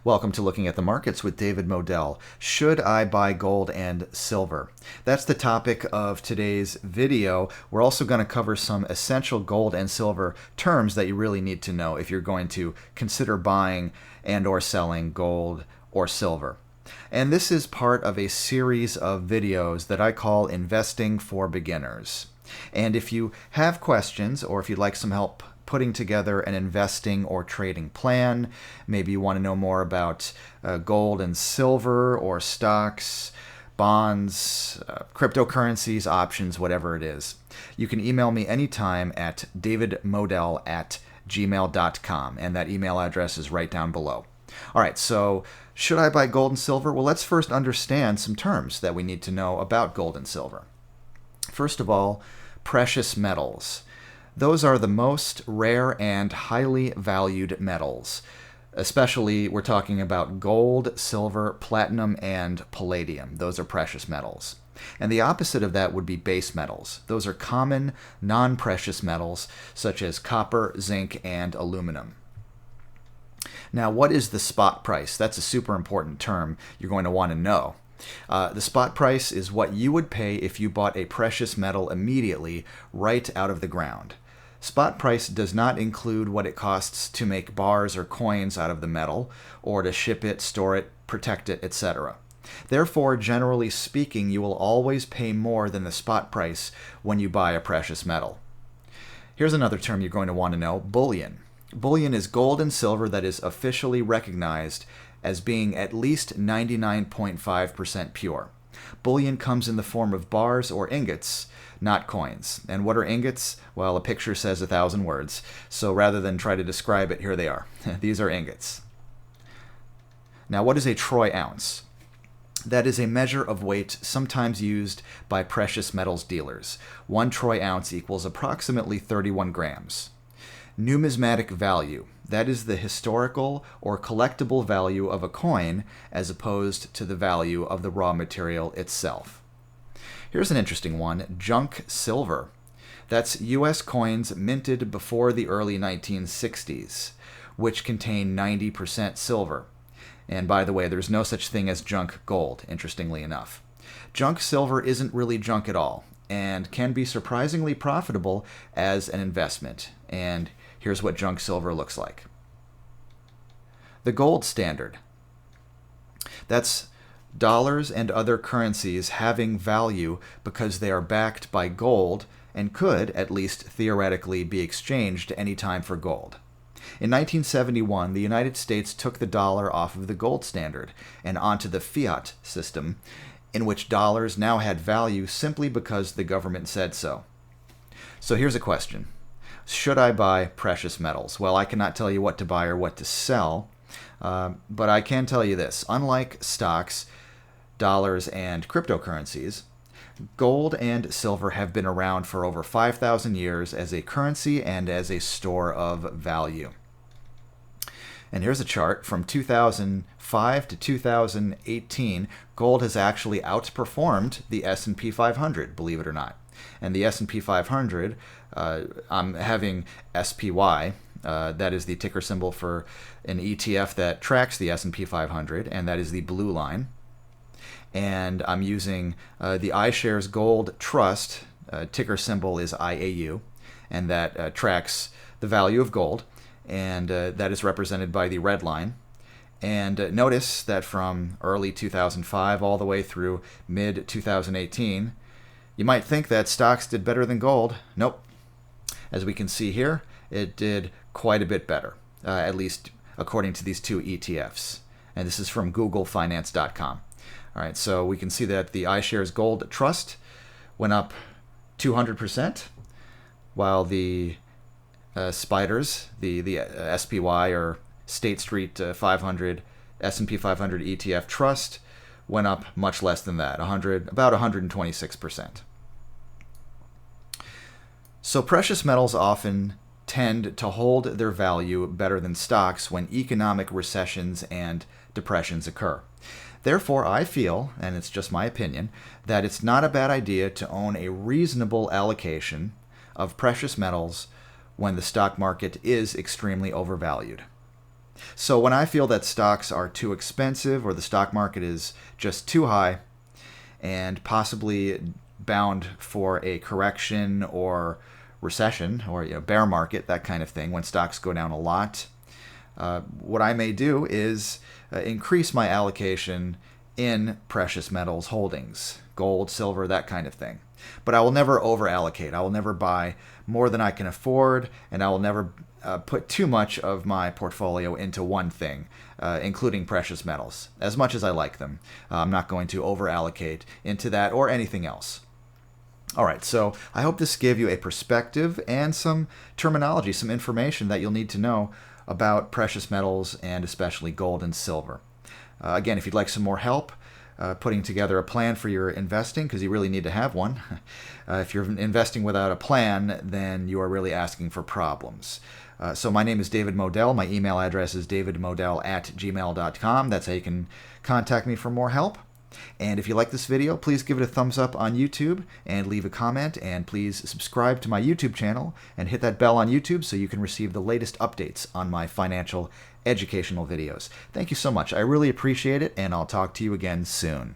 Welcome to Looking at the Markets with David Modell. Should I buy gold and silver? That's the topic of today's video. We're also going to cover some essential gold and silver terms that you really need to know if you're going to consider buying and or selling gold or silver. And this is part of a series of videos that I call Investing for Beginners. And if you have questions or if you'd like some help putting together an investing or trading plan, maybe you want to know more about gold and silver or stocks, bonds, cryptocurrencies, options, whatever it is, you can email me anytime at davidmodell@gmail.com, and that email address is right down below. All right, so should I buy gold and silver? Well, let's first understand some terms that we need to know about gold and silver. First of all, precious metals. Those are the most rare and highly valued metals. Especially, we're talking about gold, silver, platinum, and palladium. Those are precious metals. And the opposite of that would be base metals. Those are common, non-precious metals, such as copper, zinc, and aluminum. Now, what is the spot price? That's a super important term you're going to want to know. The spot price is what you would pay if you bought a precious metal immediately right out of the ground. Spot price does not include what it costs to make bars or coins out of the metal, or to ship it, store it, protect it, etc. Therefore, generally speaking, you will always pay more than the spot price when you buy a precious metal. Here's another term you're going to want to know: bullion. Bullion is gold and silver that is officially recognized as being at least 99.5% pure. Bullion comes in the form of bars or ingots, not coins. And what are ingots? Well, a picture says 1,000 words. So rather than try to describe it, here they are. These are ingots. Now, what is a troy ounce? That is a measure of weight sometimes used by precious metals dealers. 1 troy ounce equals approximately 31 grams. Numismatic value. That is the historical or collectible value of a coin as opposed to the value of the raw material itself. Here's an interesting one: junk silver. That's U.S. coins minted before the early 1960s, which contain 90% silver. And by the way, there's no such thing as junk gold, interestingly enough. Junk silver isn't really junk at all, and can be surprisingly profitable as an investment. And here's what junk silver looks like. The gold standard. That's dollars and other currencies having value because they are backed by gold and could, at least theoretically, be exchanged any time for gold. In 1971, the United States took the dollar off of the gold standard and onto the fiat system, in which dollars now had value simply because the government said so. So here's a question. Should I buy precious metals? Well, I cannot tell you what to buy or what to sell, but I can tell you this. Unlike stocks, dollars, and cryptocurrencies, gold and silver have been around for over 5,000 years as a currency and as a store of value. And here's a chart from 2005 to 2018. Gold has actually outperformed the S&P 500, believe it or not. And the S&P 500, I'm having SPY, that is the ticker symbol for an ETF that tracks the S&P 500, and that is the blue line. And I'm using the iShares Gold Trust, ticker symbol is IAU, and that tracks the value of gold, and that is represented by the red line. And notice that from early 2005 all the way through mid-2018, you might think that stocks did better than gold. Nope. As we can see here, it did quite a bit better, at least according to these two ETFs. And this is from GoogleFinance.com. All right, so we can see that the iShares Gold Trust went up 200%, while the SPDRs, the SPY or State Street 500, S&P 500 ETF Trust, went up much less than that, about 126%. So precious metals often tend to hold their value better than stocks when economic recessions and depressions occur. Therefore, I feel, and it's just my opinion, that it's not a bad idea to own a reasonable allocation of precious metals when the stock market is extremely overvalued. So when I feel that stocks are too expensive or the stock market is just too high and possibly bound for a correction or recession or bear market, that kind of thing, when stocks go down a lot, what I may do is increase my allocation in precious metals holdings, gold, silver, that kind of thing. But I will never over allocate. I will never buy more than I can afford, and I will never put too much of my portfolio into one thing, including precious metals, as much as I like them. I'm not going to over allocate into that or anything else. All right, so I hope this gave you a perspective and some terminology, some information that you'll need to know about precious metals and especially gold and silver. Again, if you'd like some more help putting together a plan for your investing, because you really need to have one. If you're investing without a plan, then you are really asking for problems. So my name is David Modell. My email address is davidmodell@gmail.com. That's how you can contact me for more help. And if you like this video, please give it a thumbs up on YouTube and leave a comment. And please subscribe to my YouTube channel and hit that bell on YouTube so you can receive the latest updates on my financial educational videos. Thank you so much. I really appreciate it, and I'll talk to you again soon.